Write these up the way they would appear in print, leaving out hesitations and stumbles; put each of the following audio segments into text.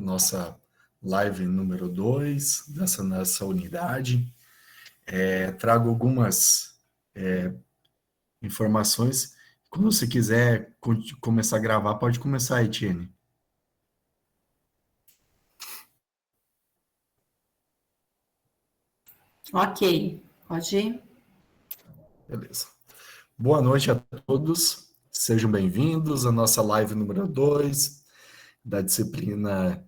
nossa live número 2 dessa nossa unidade. Trago algumas informações. Quando você quiser começar a gravar, pode começar, Etienne. Ok, pode ir. Beleza. Boa noite a todos. Sejam bem-vindos à nossa live número 2 da disciplina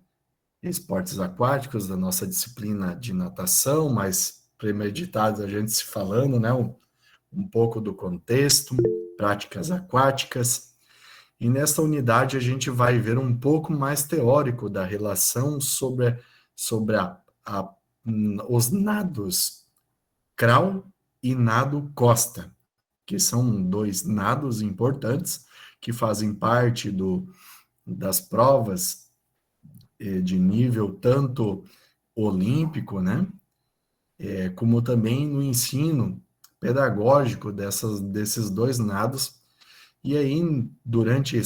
Esportes Aquáticos, da nossa disciplina de natação, mas premeditados a gente se falando, né? Um pouco do contexto, práticas aquáticas. E nesta unidade a gente vai ver um pouco mais teórico da relação sobre os nados crawl e nado costa, que são dois nados importantes que fazem parte das provas de nível tanto olímpico, né, como também no ensino pedagógico desses dois nados. E aí, durante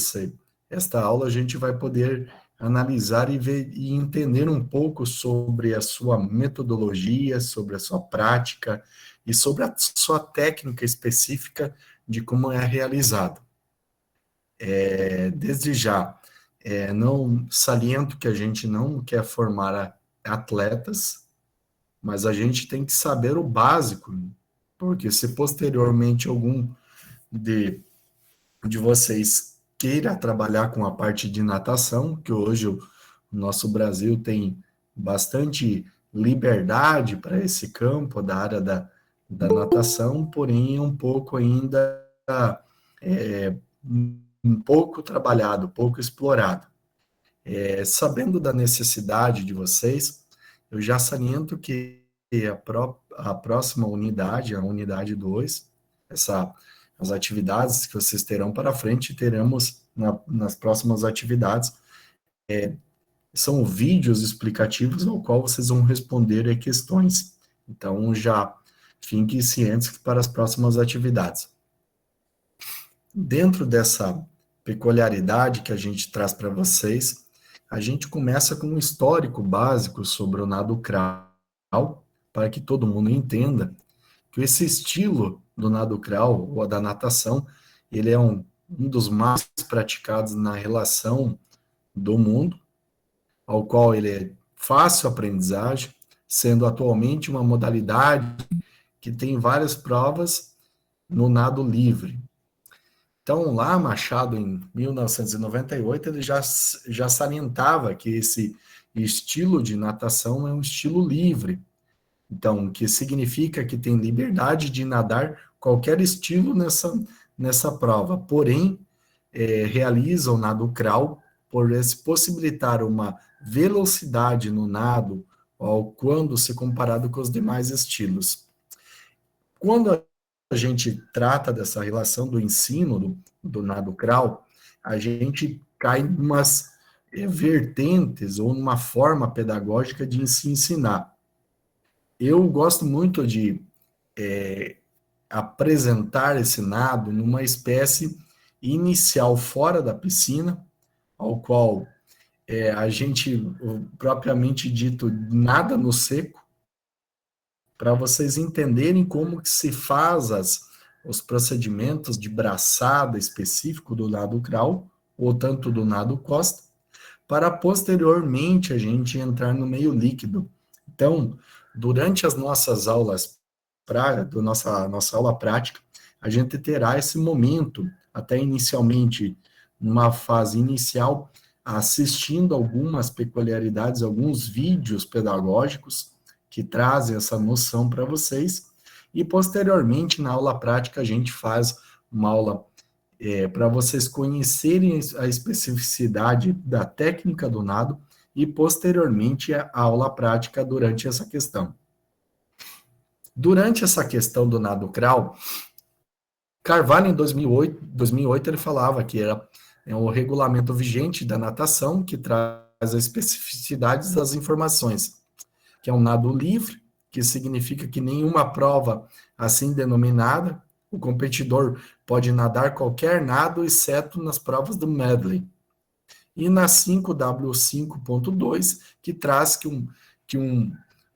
esta aula, a gente vai poder analisar e ver e entender um pouco sobre a sua metodologia, sobre a sua prática e sobre a sua técnica específica de como é realizado. Desde já, não saliento que a gente não quer formar atletas, mas a gente tem que saber o básico, porque se posteriormente algum de vocês queira trabalhar com a parte de natação, que hoje o nosso Brasil tem bastante liberdade para esse campo da área da natação, porém um pouco ainda um pouco trabalhado, pouco explorado. Sabendo da necessidade de vocês, eu já saliento que a próxima unidade, a unidade 2, as atividades que vocês terão para frente, teremos nas próximas atividades, são vídeos explicativos ao qual vocês vão responder a questões. Então, já fiquem cientes para as próximas atividades. Dentro dessa peculiaridade que a gente traz para vocês, a gente começa com um histórico básico sobre o nado crawl, para que todo mundo entenda que esse estilo do nado crawl, ou da natação, ele é um dos mais praticados na relação do mundo, ao qual ele é fácil aprendizagem, sendo atualmente uma modalidade que tem várias provas no nado livre. Então, lá, Machado, em 1998, ele já salientava que esse estilo de natação é um estilo livre. Então, que significa que tem liberdade de nadar qualquer estilo nessa prova. Porém, realiza o nado crawl por possibilitar uma velocidade no nado quando se comparado com os demais estilos. Quando a gente trata dessa relação do ensino do nado crawl, a gente cai em umas vertentes ou numa forma pedagógica de se ensinar. Eu gosto muito de apresentar esse nado numa espécie inicial fora da piscina, ao qual a gente, propriamente dito, nada no seco, para vocês entenderem como que se faz os procedimentos de braçada específico do nado crawl, ou tanto do nado costa, para posteriormente a gente entrar no meio líquido. Então, durante as nossas aulas, nossa aula prática, a gente terá esse momento, até inicialmente, numa fase inicial, assistindo algumas peculiaridades, alguns vídeos pedagógicos, que trazem essa noção para vocês, e posteriormente, na aula prática, a gente faz uma aula para vocês conhecerem a especificidade da técnica do nado, e posteriormente a aula prática durante essa questão. Durante essa questão do nado crawl, Carvalho, em 2008 ele falava que era o regulamento vigente da natação que traz as especificidades das informações, que é um nado livre, que significa que nenhuma prova assim denominada, o competidor pode nadar qualquer nado, exceto nas provas do medley. e na 5W5.2, que traz que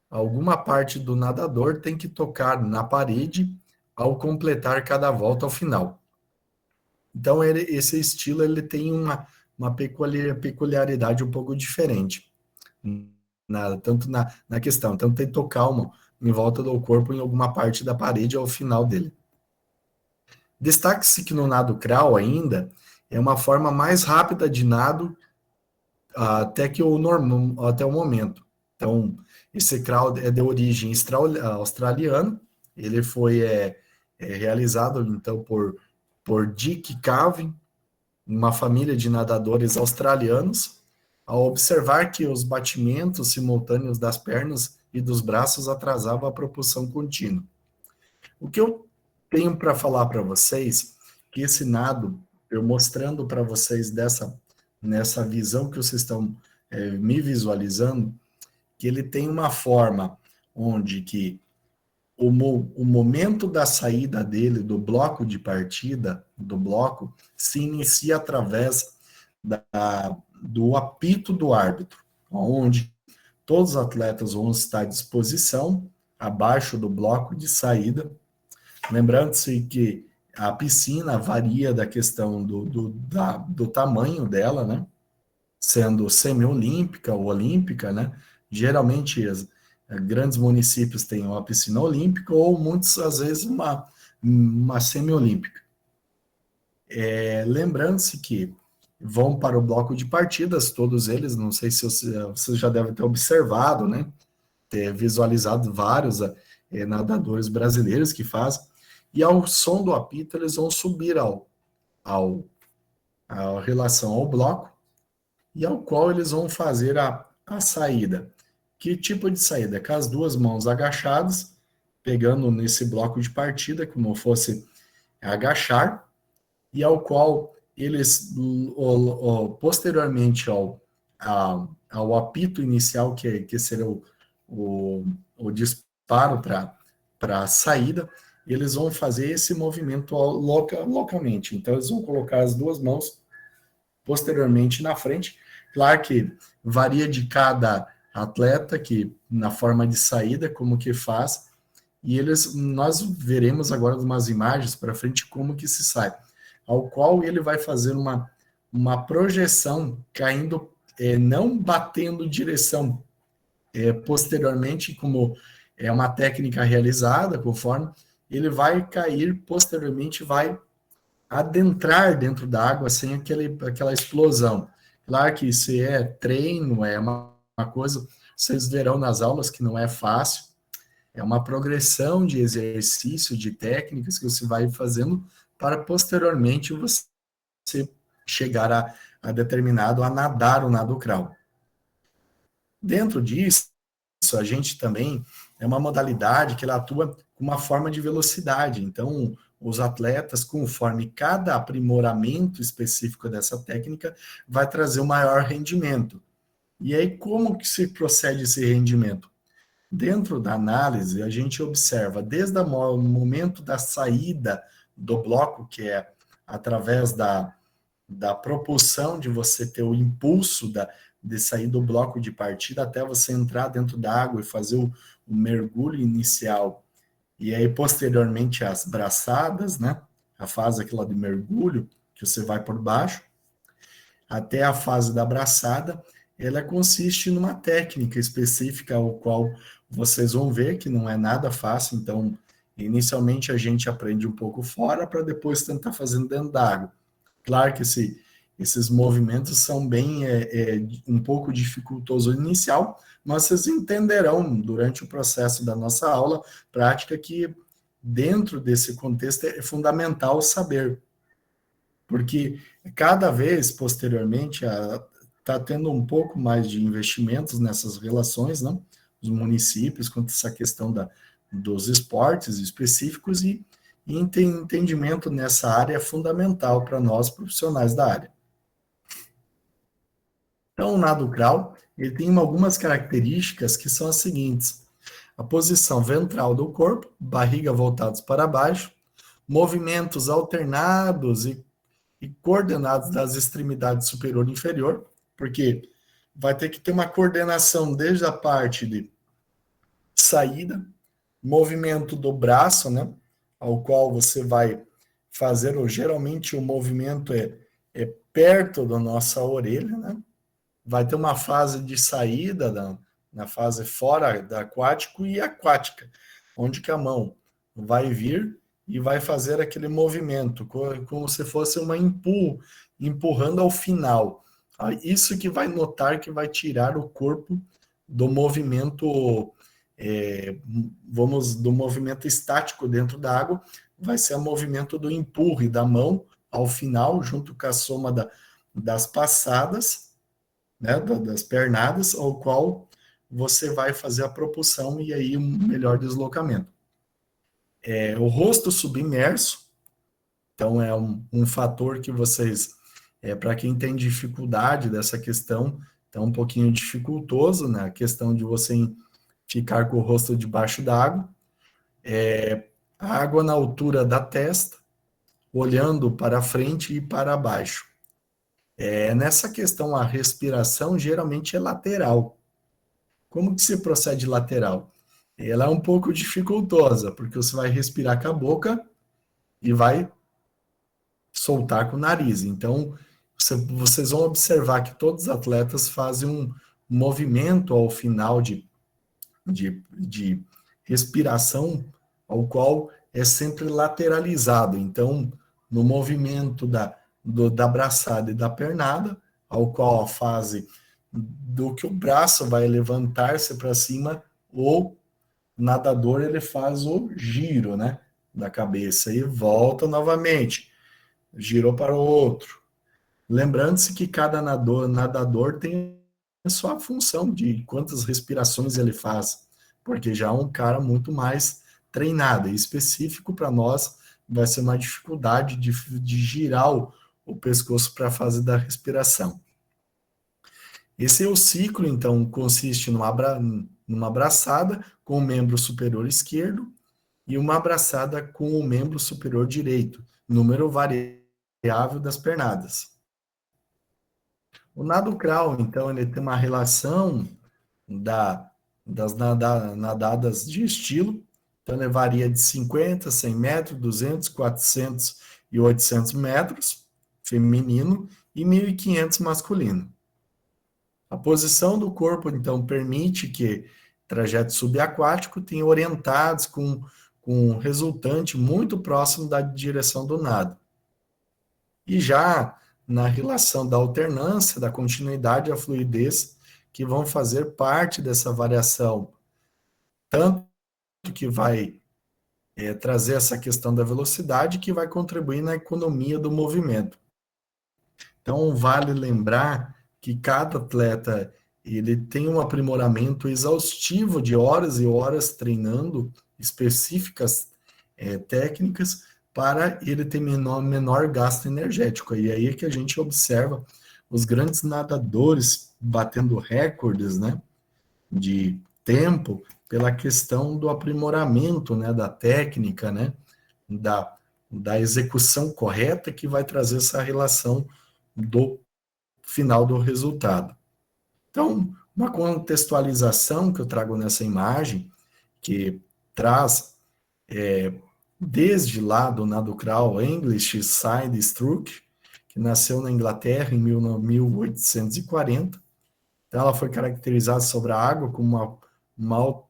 alguma parte do nadador tem que tocar na parede ao completar cada volta ao final. Então, esse estilo ele tem uma peculiaridade um pouco diferente, tanto na questão, tanto tem que tocar em volta do corpo em alguma parte da parede ao final dele. Destaque-se que no nado crawl ainda é uma forma mais rápida de nado até o momento. Então, esse crawl é de origem australiana, ele foi realizado então por Dick Cavin, uma família de nadadores australianos, ao observar que os batimentos simultâneos das pernas e dos braços atrasavam a propulsão contínua. O que eu tenho para falar para vocês, que esse nado, eu mostrando para vocês nessa visão que vocês estão me visualizando, que ele tem uma forma onde que o momento da saída dele, do bloco de partida, do bloco, se inicia através do apito do árbitro, onde todos os atletas vão estar à disposição, abaixo do bloco de saída. Lembrando-se que a piscina varia da questão do tamanho dela, né? Sendo semi-olímpica ou olímpica, né? Geralmente, grandes municípios têm uma piscina olímpica ou muitos, às vezes, uma semi-olímpica. Lembrando-se que vão para o bloco de partidas, todos eles, não sei se você já deve ter observado, né? Ter visualizado vários nadadores brasileiros que fazem, e ao som do apito eles vão subir a relação ao bloco, e ao qual eles vão fazer a saída. Que tipo de saída? Com as duas mãos agachadas, pegando nesse bloco de partida, como fosse agachar, e ao qual eles, posteriormente ao apito inicial, que será o disparo para a saída, eles vão fazer esse movimento localmente. Então, eles vão colocar as duas mãos posteriormente na frente. Claro que varia de cada atleta, que na forma de saída, como que faz, e nós veremos agora umas imagens para frente como que se sai, ao qual ele vai fazer uma projeção caindo, não batendo direção, posteriormente, como é uma técnica realizada, conforme ele vai cair posteriormente, vai adentrar dentro da água sem aquela explosão. Claro que isso é treino, é uma coisa, vocês verão nas aulas que não é fácil, é uma progressão de exercício, de técnicas que você vai fazendo para posteriormente você chegar a determinado a nadar o nado crawl. Dentro disso, a gente também é uma modalidade que ela atua com uma forma de velocidade. Então, os atletas, conforme cada aprimoramento específico dessa técnica, vai trazer um maior rendimento. E aí, como que se procede esse rendimento? Dentro da análise, a gente observa desde o momento da saída do bloco, que é através da propulsão de você ter o impulso de sair do bloco de partida até você entrar dentro da água e fazer o mergulho inicial. E aí, posteriormente, as braçadas, né? A fase aquela de mergulho, que você vai por baixo, até a fase da braçada, ela consiste numa técnica específica, ao qual vocês vão ver que não é nada fácil. Então, inicialmente a gente aprende um pouco fora, para depois tentar fazendo dentro da água. Claro que esses movimentos são bem um pouco dificultoso inicial, mas vocês entenderão durante o processo da nossa aula prática que dentro desse contexto é fundamental saber, porque cada vez posteriormente está tendo um pouco mais de investimentos nessas relações, não? Os municípios, quanto a essa questão dos esportes específicos, e entendimento nessa área é fundamental para nós profissionais da área. Então, o nado crawl, ele tem algumas características que são as seguintes: a posição ventral do corpo, barriga voltados para baixo, movimentos alternados e coordenadas das extremidades superior e inferior, porque vai ter que ter uma coordenação desde a parte de saída, movimento do braço, né, ao qual você vai fazer, ou geralmente o movimento é perto da nossa orelha, né, vai ter uma fase de saída na fase fora da aquático e aquática, onde que a mão vai vir e vai fazer aquele movimento, como se fosse uma empurrando ao final. Isso que vai notar que vai tirar o corpo do movimento, do movimento estático dentro da água, vai ser o movimento do empurre da mão ao final, junto com a soma das passadas, né, das pernadas, ao qual você vai fazer a propulsão e aí um melhor deslocamento. O rosto submerso, então é um fator que vocês, para quem tem dificuldade dessa questão, é um pouquinho dificultoso, né, a questão de você ficar com o rosto debaixo d'água, a água na altura da testa, olhando para frente e para baixo. Nessa questão, a respiração geralmente é lateral. Como que se procede lateral? Ela é um pouco dificultosa, porque você vai respirar com a boca e vai soltar com o nariz. Então, vocês vão observar que todos os atletas fazem um movimento ao final de respiração, ao qual é sempre lateralizado. Então, no movimento da braçada e da pernada, ao qual a fase do que o braço vai levantar-se para cima, o nadador ele faz o giro, né, da cabeça e volta novamente, girou para o outro. Lembrando-se que cada nadador tem a sua função de quantas respirações ele faz, porque já é um cara muito mais treinado, e específico para nós vai ser uma dificuldade de girar o pescoço para a fase da respiração. Esse é o ciclo, então, consiste numa abraçada com o membro superior esquerdo e uma abraçada com o membro superior direito, número variável das pernadas. O nado crawl, então, ele tem uma relação das nadadas de estilo, então ele varia de 50, 100 metros, 200, 400 e 800 metros, feminino, e 1.500 masculino. A posição do corpo, então, permite que trajeto subaquático tenha orientados com um resultante muito próximo da direção do nado. E já na relação da alternância, da continuidade e a fluidez, que vão fazer parte dessa variação, tanto que vai trazer essa questão da velocidade, que vai contribuir na economia do movimento. Então, vale lembrar que cada atleta ele tem um aprimoramento exaustivo de horas e horas treinando específicas técnicas para ele ter menor gasto energético. E aí é que a gente observa os grandes nadadores batendo recordes, né, de tempo pela questão do aprimoramento, né, da técnica, né, da execução correta que vai trazer essa relação do final do resultado. Então, uma contextualização que eu trago nessa imagem, que traz desde lá do nado crawl English Side Stroke, que nasceu na Inglaterra em 1840. Então, ela foi caracterizada sobre a água como uma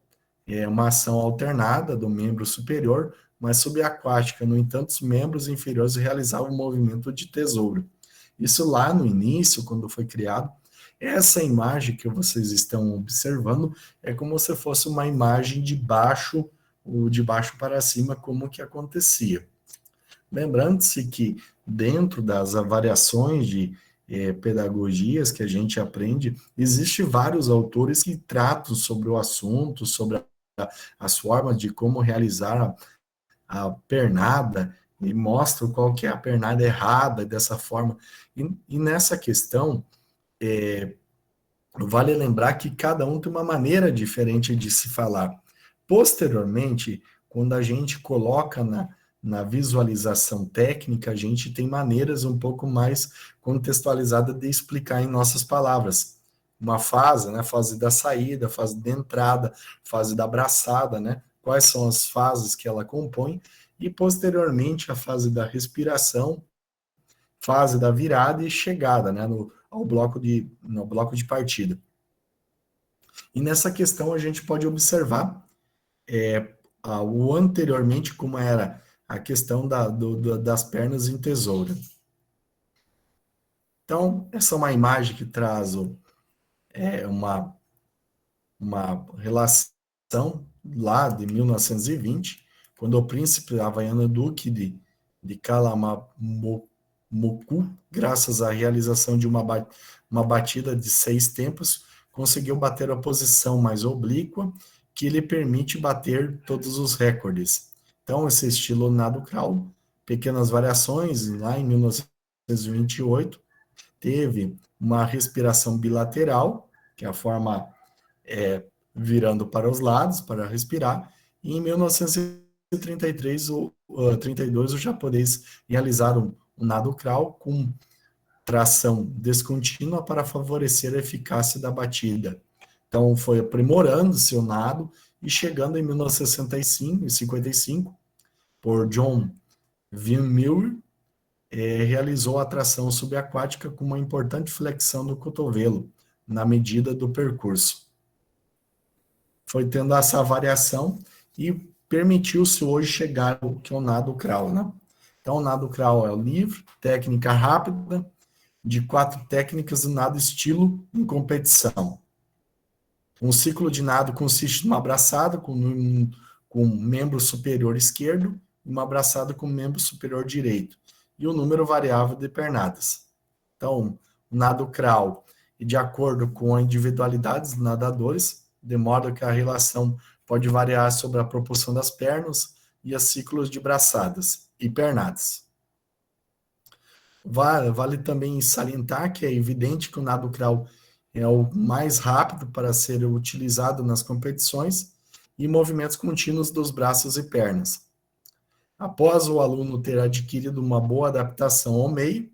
ação alternada do membro superior, mas subaquática. No entanto, os membros inferiores realizavam o movimento de tesouro. Isso lá no início, quando foi criado, essa imagem que vocês estão observando é como se fosse uma imagem de baixo para cima, como que acontecia. Lembrando-se que dentro das variações de pedagogias que a gente aprende, existem vários autores que tratam sobre o assunto, sobre as formas de como realizar a pernada, e mostram qual que é a pernada errada dessa forma. E nessa questão, vale lembrar que cada um tem uma maneira diferente de se falar. Posteriormente, quando a gente coloca na visualização técnica, a gente tem maneiras um pouco mais contextualizadas de explicar em nossas palavras. Uma fase, né? Fase da saída, fase da entrada, fase da abraçada, né? Quais são as fases que ela compõe, e posteriormente a fase da respiração, fase da virada e chegada, né? No bloco de partida. E nessa questão a gente pode observar o anteriormente, como era a questão das pernas em tesoura. Então, essa é uma imagem que traz uma relação lá de 1920, quando o príncipe havaiano Duque de Calamamocu, graças à realização de uma batida de 6 tempos, conseguiu bater a posição mais oblíqua, que lhe permite bater todos os recordes. Então, esse estilo nado crawl, pequenas variações, lá em 1928, teve uma respiração bilateral, que é a forma virando para os lados, para respirar, e em 1933, 32, os japoneses realizaram um nado crawl com tração descontínua para favorecer a eficácia da batida. Então, foi aprimorando-se o nado e chegando em 1955, por John Vinmiller, realizou a tração subaquática com uma importante flexão do cotovelo, na medida do percurso. Foi tendo essa variação e permitiu-se hoje chegar ao que é o nado crawl, né? Então, o nado crawl é o livre, técnica rápida, de 4 técnicas do nado estilo em competição. Um ciclo de nado consiste numa abraçada com membro superior esquerdo e uma abraçada com membro superior direito, e o número variável de pernadas. Então, o nado crawl, e de acordo com a individualidade dos nadadores, de modo que a relação pode variar sobre a proporção das pernas e os ciclos de braçadas e pernadas. Vale também salientar que é evidente que o nado crawl é o mais rápido para ser utilizado nas competições e movimentos contínuos dos braços e pernas. Após o aluno ter adquirido uma boa adaptação ao meio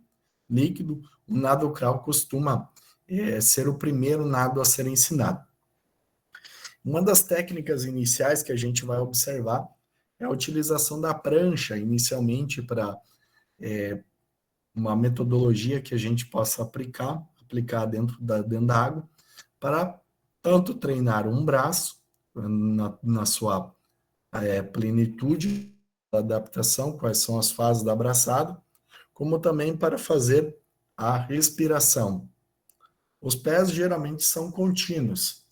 líquido, o nado crawl costuma ser o primeiro nado a ser ensinado. Uma das técnicas iniciais que a gente vai observar é a utilização da prancha, inicialmente para uma metodologia que a gente possa aplicar dentro da água, para tanto treinar um braço na sua plenitude da adaptação, quais são as fases da abraçada, como também para fazer a respiração. Os pés geralmente são contínuos,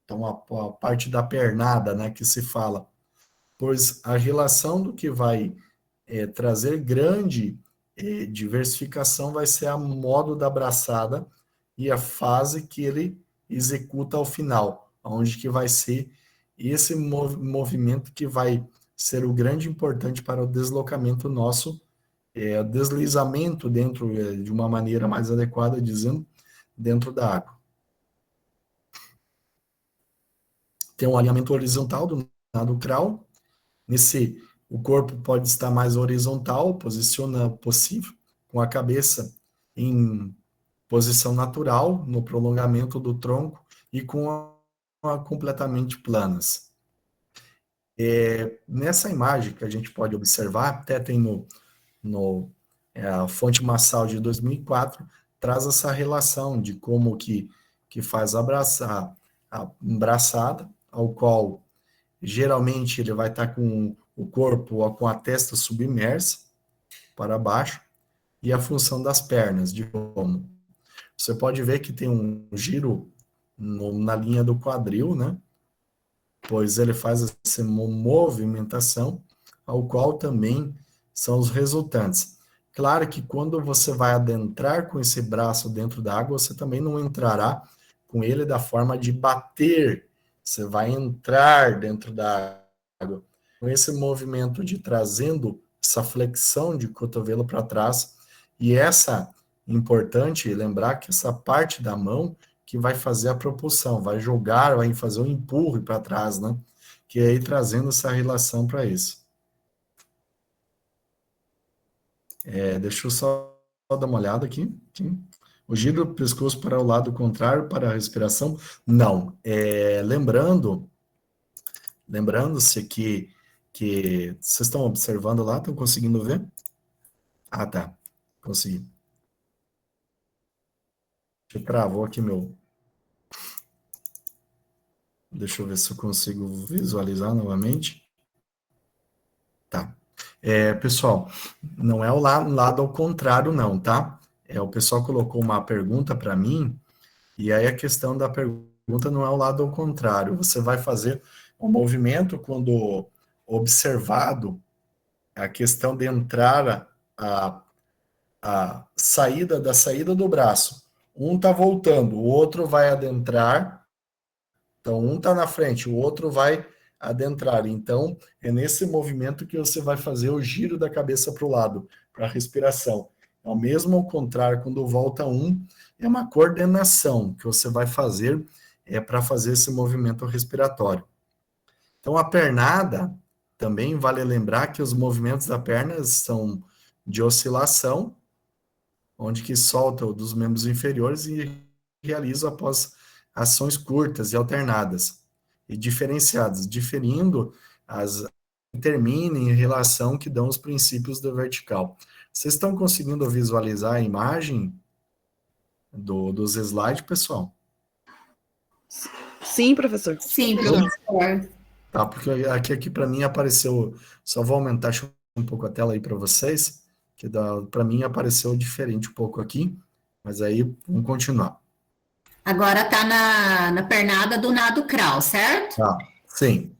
então a parte da pernada, né, que se fala, pois a relação do que vai trazer grande diversificação vai ser a modo da abraçada e a fase que ele executa ao final, onde que vai ser esse movimento que vai ser o grande importante para o deslocamento nosso, deslizamento dentro, de uma maneira mais adequada, dizendo, dentro da água. Tem um alinhamento horizontal do nado crawl. O corpo pode estar mais horizontal, posiciona possível, com a cabeça em posição natural, no prolongamento do tronco e com completamente planas. Nessa imagem que a gente pode observar, até tem a fonte Massal de 2004, traz essa relação de como que faz a braçada, ao qual geralmente ele vai estar com o corpo com a testa submersa para baixo, e a função das pernas, de como. Você pode ver que tem um giro na linha do quadril, né? Pois ele faz essa movimentação, ao qual também são os resultantes. Claro que quando você vai adentrar com esse braço dentro da água, você também não entrará com ele da forma de bater, você vai entrar dentro da água. Com esse movimento de trazendo essa flexão de cotovelo para trás, e essa, importante lembrar que essa parte da mão que vai fazer a propulsão, vai jogar, vai fazer um empurre para trás, né? Que é aí trazendo essa relação para isso. Deixa eu só dar uma olhada aqui. Sim. O giro do pescoço para o lado contrário para a respiração? Não. Lembrando-se que vocês estão observando lá, estão conseguindo ver? Ah, tá. Consegui. Travou aqui meu. Deixa eu ver se eu consigo visualizar novamente. Tá. Pessoal, não é o lado ao contrário, não, tá? O pessoal colocou uma pergunta para mim, e aí a questão da pergunta não é o lado ao contrário. Você vai fazer um movimento quando observado a questão de entrar a saída da saída do braço. Um está voltando, o outro vai adentrar. Então, um está na frente, o outro vai adentrar. Então, é nesse movimento que você vai fazer o giro da cabeça para o lado, para a respiração. Ao mesmo ao contrário, quando volta um, é uma coordenação que você vai fazer para fazer esse movimento respiratório. Então, a pernada, também vale lembrar que os movimentos da perna são de oscilação, onde que solta dos membros inferiores e realiza após ações curtas e alternadas e diferenciadas, diferindo as terminem em relação que dão os princípios do vertical. Vocês estão conseguindo visualizar a imagem dos slides, pessoal? Sim, professor. Sim, professor. Tá, porque aqui para mim apareceu, só vou aumentar um pouco a tela aí para vocês, que para mim apareceu diferente um pouco aqui, mas aí vamos continuar. Agora tá na pernada do nado crawl, certo? Tá, sim.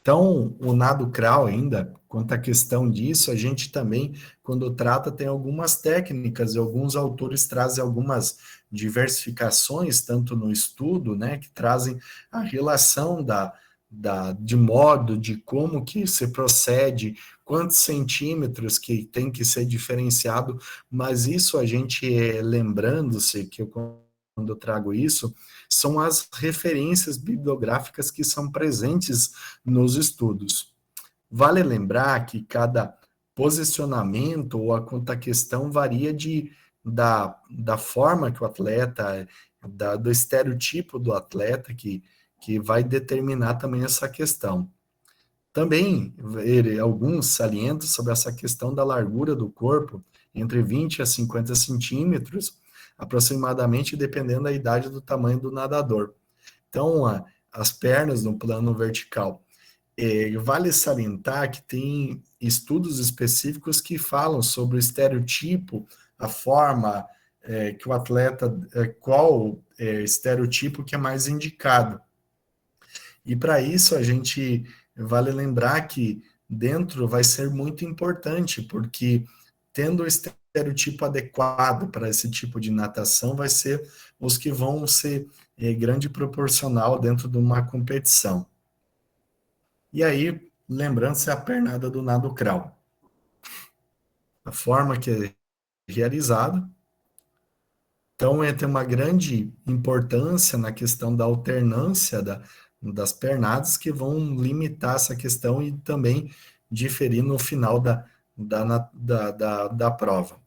Então, o nado crawl ainda, quanto à questão disso, a gente também, quando trata, tem algumas técnicas e alguns autores trazem algumas diversificações, tanto no estudo, né, que trazem a relação de modo, de como que se procede, quantos centímetros que tem que ser diferenciado, mas isso a gente, lembrando-se que quando eu trago isso, são as referências bibliográficas que são presentes nos estudos. Vale lembrar que cada posicionamento ou a conta questão varia da forma que o atleta, do estereotipo do atleta que vai determinar também essa questão. Também, alguns salientam sobre essa questão da largura do corpo, entre 20 a 50 centímetros, aproximadamente, dependendo da idade do tamanho do nadador. Então, as pernas no plano vertical. Vale salientar que tem estudos específicos que falam sobre o estereotipo, a forma que o atleta, qual estereotipo que é mais indicado. E para isso a gente vale lembrar que dentro vai ser muito importante, porque tendo o estereotipo adequado para esse tipo de natação, vai ser os que vão ser grande proporcional dentro de uma competição. E aí, lembrando-se a pernada do nado crawl. A forma que é realizada. Então, tem uma grande importância na questão da alternância das pernadas que vão limitar essa questão e também diferir no final da prova.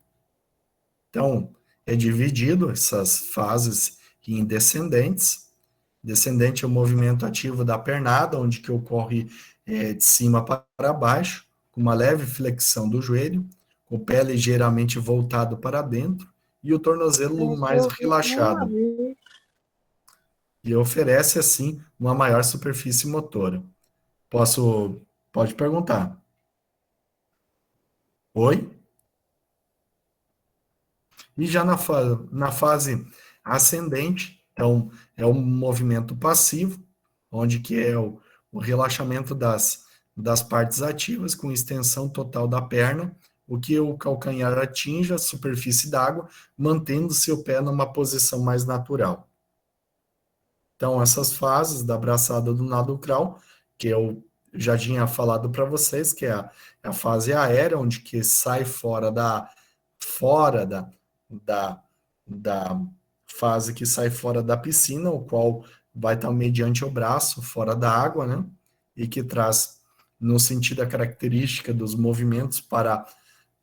Então, é dividido essas fases em descendentes. Descendente é o movimento ativo da pernada, onde que ocorre de cima para baixo, com uma leve flexão do joelho, com o pé ligeiramente voltado para dentro e o tornozelo mais relaxado. E oferece, assim, uma maior superfície motora. Pode perguntar. Oi? E já na fase ascendente, então, é um movimento passivo, onde que é o relaxamento das partes ativas, com extensão total da perna, o que o calcanhar atinja a superfície d'água, mantendo seu pé numa posição mais natural. Então, essas fases da braçada do nado crawl, que eu já tinha falado para vocês, que é a fase aérea, onde que sai fora da fase que sai fora da piscina, o qual vai estar mediante o braço, fora da água, né? E que traz, no sentido da característica dos movimentos para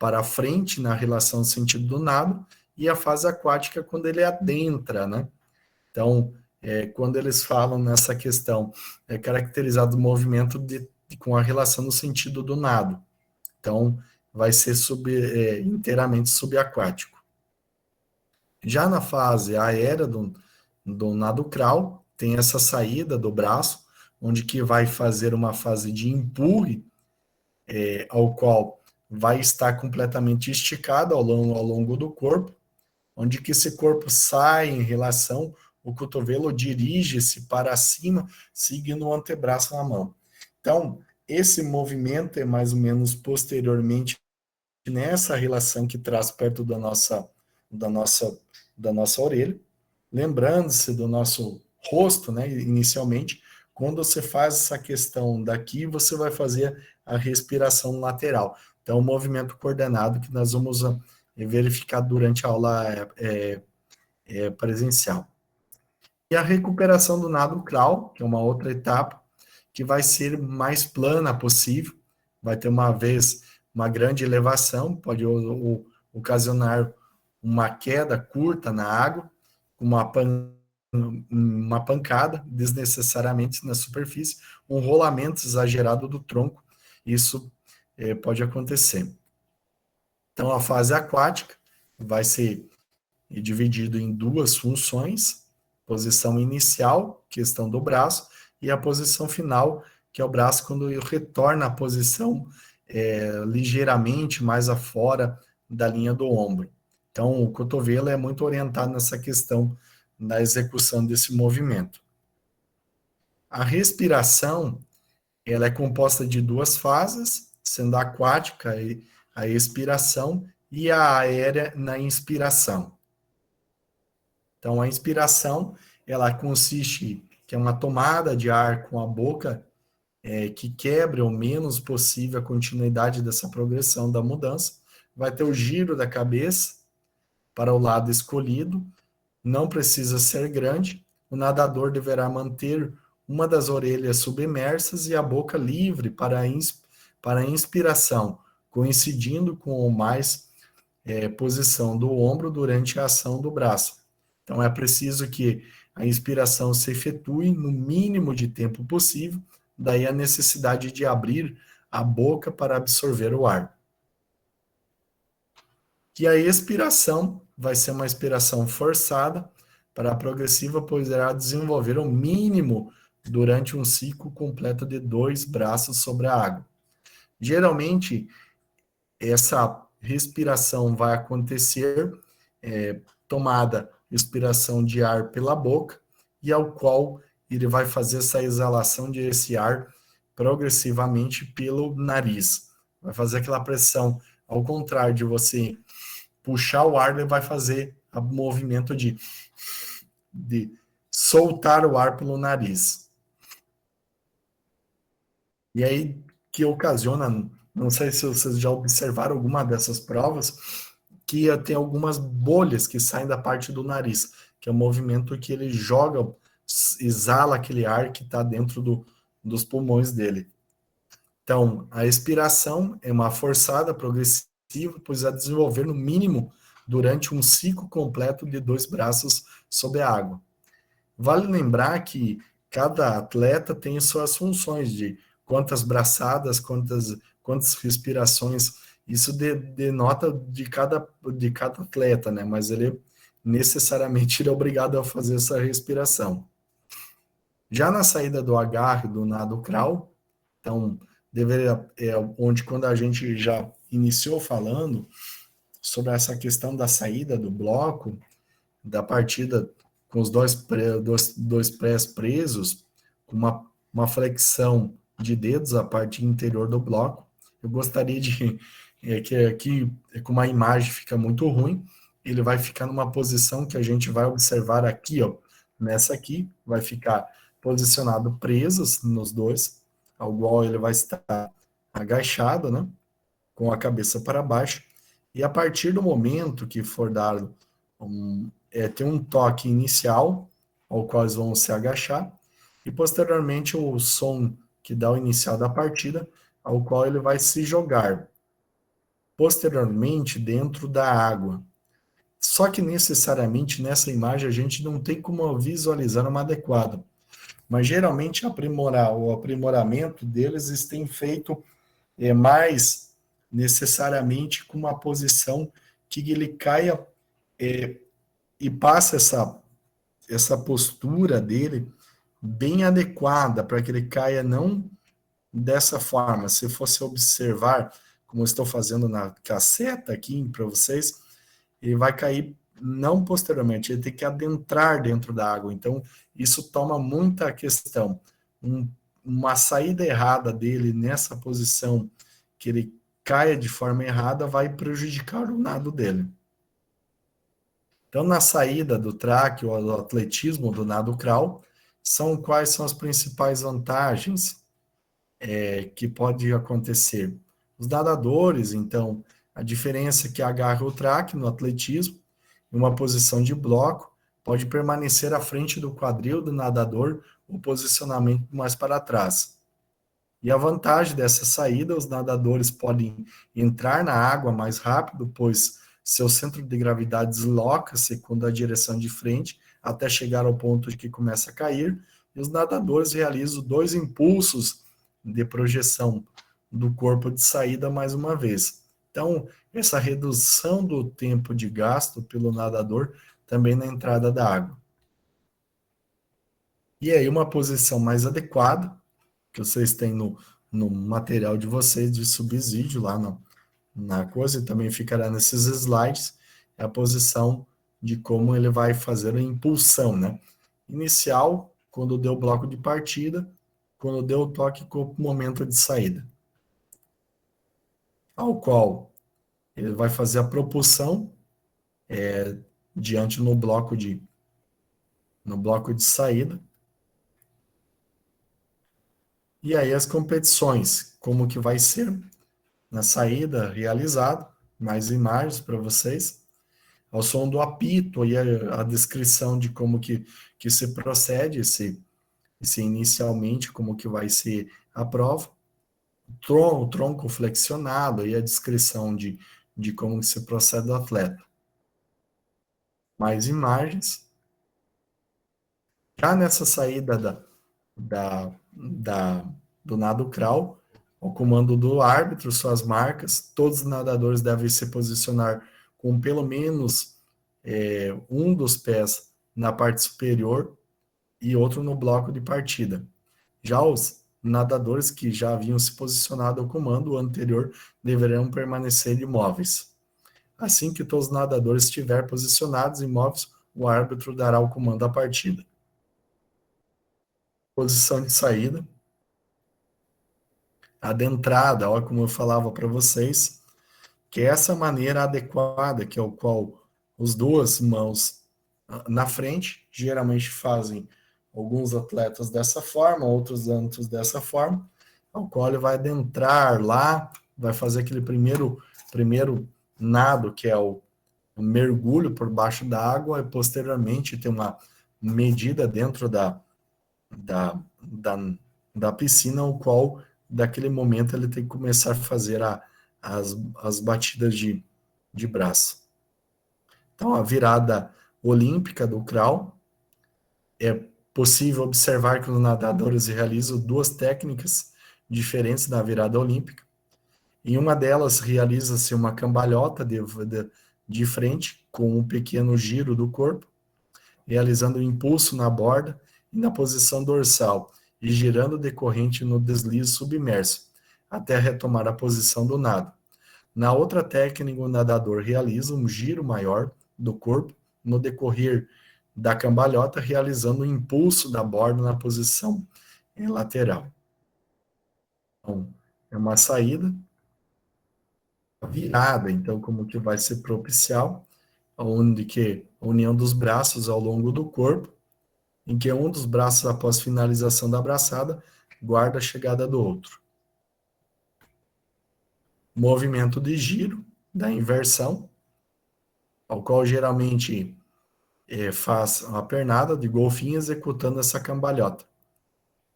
para frente na relação sentido do nado, e a fase aquática quando ele adentra, né? Então, quando eles falam nessa questão, é caracterizado o movimento com a relação no sentido do nado. Então, vai ser inteiramente subaquático. Já na fase aérea do nado crawl, tem essa saída do braço, onde que vai fazer uma fase de empurre, ao qual vai estar completamente esticado ao longo do corpo, onde que esse corpo sai em relação, o cotovelo dirige-se para cima, seguindo o antebraço na mão. Então, esse movimento é mais ou menos posteriormente nessa relação que traz perto da nossa orelha, lembrando-se do nosso rosto, né, inicialmente. Quando você faz essa questão daqui, você vai fazer a respiração lateral. Então, o movimento coordenado que nós vamos verificar durante a aula presencial. E a recuperação do nado crawl, que é uma outra etapa, que vai ser mais plana possível, vai ter uma grande elevação, pode ocasionar uma queda curta na água, uma pancada desnecessariamente na superfície, um rolamento exagerado do tronco, isso pode acontecer. Então, a fase aquática vai ser dividido em duas funções: posição inicial, questão do braço, e a posição final, que é o braço quando retorna à posição ligeiramente mais afora da linha do ombro. Então, o cotovelo é muito orientado nessa questão da execução desse movimento. A respiração, ela é composta de duas fases, sendo a aquática a expiração e a aérea na inspiração. Então, a inspiração, ela consiste, que é uma tomada de ar com a boca, que quebre o menos possível a continuidade dessa progressão da mudança. Vai ter o giro da cabeça para o lado escolhido, não precisa ser grande. O nadador deverá manter uma das orelhas submersas e a boca livre para a inspiração, coincidindo com mais posição do ombro durante a ação do braço. Então, é preciso que a inspiração se efetue no mínimo de tempo possível, daí a necessidade de abrir a boca para absorver o ar. E a expiração vai ser uma expiração forçada, para a progressiva poderá desenvolver o mínimo durante um ciclo completo de 2 braços sobre a água. Geralmente, essa respiração vai acontecer tomada expiração de ar pela boca, e ao qual ele vai fazer essa exalação desse ar progressivamente pelo nariz. Vai fazer aquela pressão, ao contrário de você puxar o ar, ele vai fazer o movimento de soltar o ar pelo nariz. E aí que ocasiona, não sei se vocês já observaram alguma dessas provas, que tem algumas bolhas que saem da parte do nariz, que é o movimento que ele joga, exala aquele ar que está dentro dos pulmões dele. Então, a expiração é uma forçada progressiva, pois a desenvolver no mínimo durante um ciclo completo de 2 braços sob a água. Vale lembrar que cada atleta tem suas funções de quantas braçadas, quantas respirações. Isso denota de cada atleta, né? Mas ele necessariamente é obrigado a fazer essa respiração. Já na saída do agarre do nado crawl, então onde quando a gente já iniciou falando sobre essa questão da saída do bloco, da partida com os dois pés presos, com uma flexão de dedos a parte interior do bloco. Eu gostaria de que aqui, como a imagem fica muito ruim, ele vai ficar numa posição que a gente vai observar aqui, ó, nessa aqui, vai ficar posicionado presos nos dois, ao qual ele vai estar agachado, né, com a cabeça para baixo, e a partir do momento que for dado tem um toque inicial, ao qual eles vão se agachar, e posteriormente o som que dá o inicial da partida, ao qual ele vai se jogar posteriormente dentro da água. Só que necessariamente nessa imagem a gente não tem como visualizar uma adequada. Mas geralmente o aprimoramento deles tem feito mais necessariamente com uma posição que ele caia e passe essa postura dele bem adequada para que ele caia não dessa forma. Se fosse observar, como eu estou fazendo na casseta aqui para vocês, ele vai cair não posteriormente, ele tem que adentrar dentro da água. Então, isso toma muita questão. Uma saída errada dele nessa posição, que ele caia de forma errada, vai prejudicar o nado dele. Então, na saída do track ou do atletismo do nado crawl, quais são as principais vantagens que pode acontecer? Os nadadores, então, a diferença é que agarra o track no atletismo, em uma posição de bloco, pode permanecer à frente do quadril do nadador, o posicionamento mais para trás. E a vantagem dessa saída, os nadadores podem entrar na água mais rápido, pois seu centro de gravidade desloca-se quando a direção de frente, até chegar ao ponto de que começa a cair, e os nadadores realizam 2 impulsos de projeção do corpo de saída mais uma vez. Então, essa redução do tempo de gasto pelo nadador também na entrada da água. E aí, uma posição mais adequada, que vocês têm no material de vocês de subsídio lá na coisa, e também ficará nesses slides, é a posição de como ele vai fazer a impulsão, né? Inicial, quando deu o bloco de partida, quando deu o toque com o momento de saída. Ao qual ele vai fazer a propulsão diante no bloco de saída. E aí as competições, como que vai ser na saída realizado, mais imagens para vocês, ao som do apito e a descrição de como que se procede, se inicialmente, como que vai ser a prova, o tronco flexionado e a descrição de como que se procede o atleta. Mais imagens. Já nessa saída do nado crawl, o comando do árbitro, suas marcas, todos os nadadores devem se posicionar com pelo menos um dos pés na parte superior e outro no bloco de partida. Já os nadadores que já haviam se posicionado ao comando anterior deverão permanecer imóveis. Assim que todos os nadadores estiverem posicionados imóveis, o árbitro dará o comando da partida. Posição de saída. Adentrada, olha como eu falava para vocês, que é essa maneira adequada, que é o qual as duas mãos na frente, geralmente fazem alguns atletas dessa forma, outros tantos dessa forma, ao qual ele vai adentrar lá, vai fazer aquele primeiro nado, que é o mergulho por baixo da água, e posteriormente tem uma medida dentro da piscina, o qual, daquele momento, ele tem que começar a fazer as batidas de braço. Então, a virada olímpica do crawl, é possível observar que os nadadores realizam 2 técnicas diferentes na virada olímpica. Em uma delas, realiza-se uma cambalhota de frente, com um pequeno giro do corpo, realizando um impulso na borda e na posição dorsal, e girando decorrente no deslize submerso, até retomar a posição do nado. Na outra técnica, o nadador realiza um giro maior do corpo no decorrer da cambalhota, realizando um impulso da borda na posição lateral. Então, é uma saída, virada, então, como que vai ser propicial, onde que a união dos braços ao longo do corpo, em que um dos braços, após finalização da abraçada, guarda a chegada do outro. Movimento de giro, da inversão, ao qual geralmente faz uma pernada de golfinho executando essa cambalhota.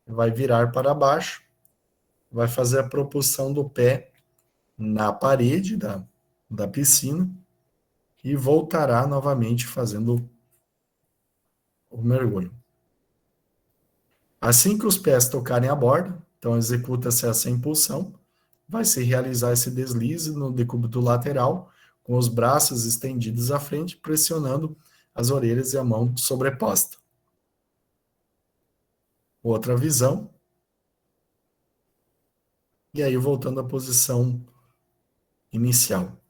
Vai virar para baixo, vai fazer a propulsão do pé na parede da piscina e voltará novamente fazendo o mergulho. Assim que os pés tocarem a borda, então executa-se essa impulsão, vai se realizar esse deslize no decúbito lateral, com os braços estendidos à frente, pressionando as orelhas e a mão sobreposta. Outra visão. E aí voltando à posição inicial.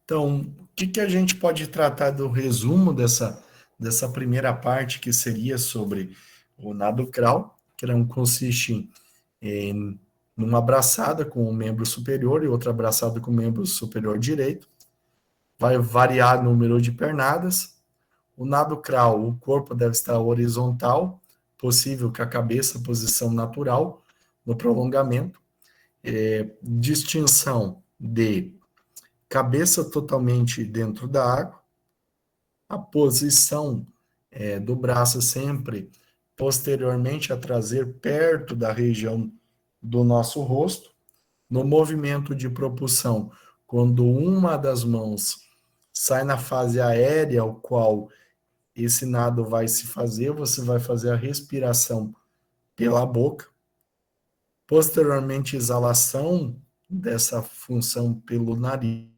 Então, o que a gente pode tratar do resumo dessa primeira parte, que seria sobre o nado crawl, que consiste em uma abraçada com o membro superior e outra abraçada com o membro superior direito. Vai variar o número de pernadas. O nado crawl, o corpo deve estar horizontal, possível que a cabeça, posição natural, no prolongamento. Distinção de cabeça totalmente dentro da água, a posição do braço sempre posteriormente a trazer perto da região do nosso rosto, no movimento de propulsão, quando uma das mãos sai na fase aérea, ao qual esse nado vai se fazer, você vai fazer a respiração pela boca, posteriormente exalação dessa função pelo nariz,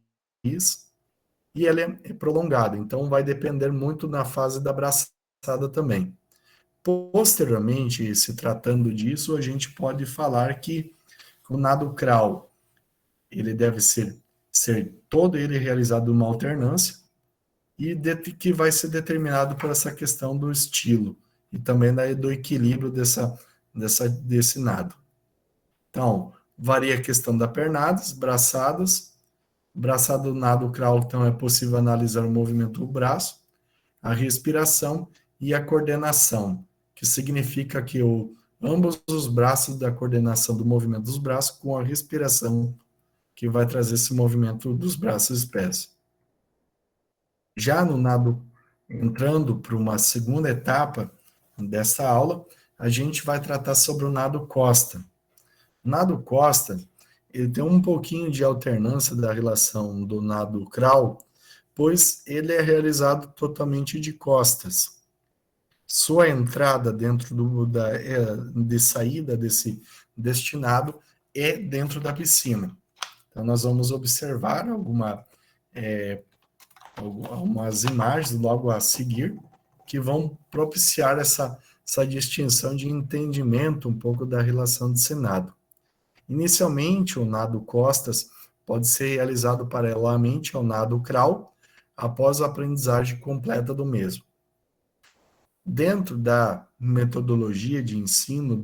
e ele é prolongado, então vai depender muito da fase da braçada também. Posteriormente, se tratando disso, a gente pode falar que o nado crawl, ele deve ser todo ele realizado uma alternância, e que vai ser determinado por essa questão do estilo, e também do equilíbrio desse nado. Então, varia a questão das pernadas, braçadas. Braçado nado crawl, então é possível analisar o movimento do braço, a respiração e a coordenação, que significa que ambos os braços da coordenação do movimento dos braços com a respiração, que vai trazer esse movimento dos braços e pés. Já no nado, entrando para uma segunda etapa dessa aula, a gente vai tratar sobre o nado costa. O nado costa, ele tem um pouquinho de alternância da relação do nado crawl, pois ele é realizado totalmente de costas. Sua entrada dentro de saída desse destinado é dentro da piscina. Então, nós vamos observar algumas imagens logo a seguir que vão propiciar essa distinção de entendimento um pouco da relação desse nado. Inicialmente, o nado costas pode ser realizado paralelamente ao nado crawl após a aprendizagem completa do mesmo. Dentro da metodologia de ensino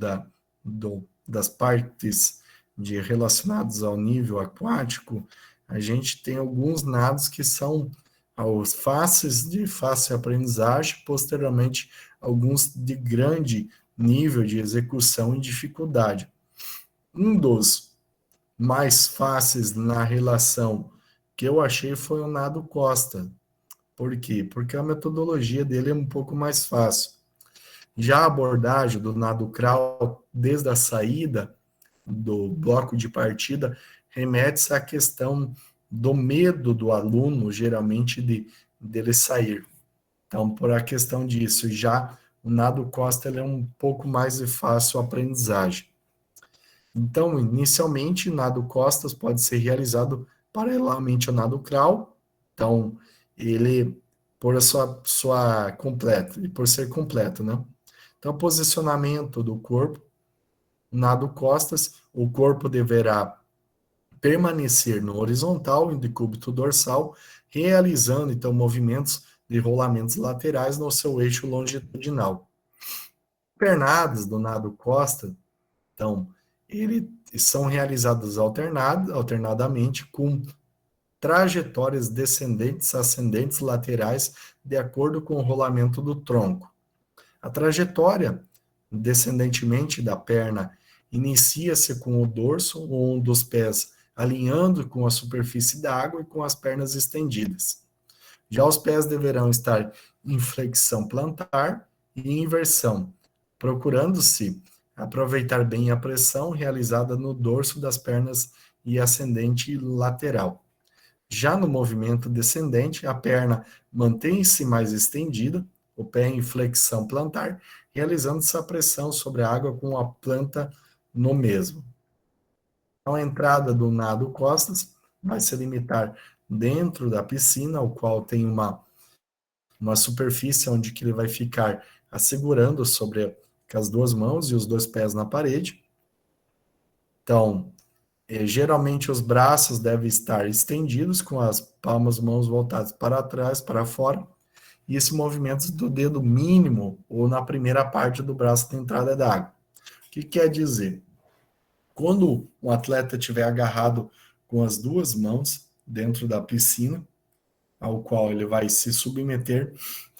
das partes relacionadas ao nível aquático, a gente tem alguns nados que são os de fácil aprendizagem, posteriormente alguns de grande nível de execução e dificuldade. Um dos mais fáceis na relação que eu achei foi o nado costa. Por quê? Porque a metodologia dele é um pouco mais fácil. Já a abordagem do nado crawl, desde a saída do bloco de partida, remete-se à questão do medo do aluno, geralmente, dele sair. Então, por a questão disso, já o nado costa ele é um pouco mais de fácil aprendizagem. Então, inicialmente, nado costas pode ser realizado paralelamente ao nado crawl. Então, ele, por sua completa, e por ser completo, né? Então, posicionamento do corpo, nado costas, o corpo deverá permanecer no horizontal, em decúbito dorsal, realizando, então, movimentos de rolamentos laterais no seu eixo longitudinal. Pernadas do nado costa, então, são realizadas alternadamente com trajetórias descendentes, ascendentes, laterais, de acordo com o rolamento do tronco. A trajetória descendentemente da perna inicia-se com o dorso ou um dos pés alinhando com a superfície da água e com as pernas estendidas. Já os pés deverão estar em flexão plantar e em inversão, procurando-se aproveitar bem a pressão realizada no dorso das pernas e ascendente e lateral. Já no movimento descendente, a perna mantém-se mais estendida, o pé em flexão plantar, realizando essa pressão sobre a água com a planta no mesmo. A entrada do nado costas vai se limitar dentro da piscina, o qual tem uma superfície onde que ele vai ficar assegurando sobre com as duas mãos e os dois pés na parede. Então, geralmente os braços devem estar estendidos com as palmas mãos voltadas para trás, para fora, e esse movimento do dedo mínimo ou na primeira parte do braço da entrada da água. O que quer dizer? Quando o atleta estiver agarrado com as duas mãos dentro da piscina, ao qual ele vai se submeter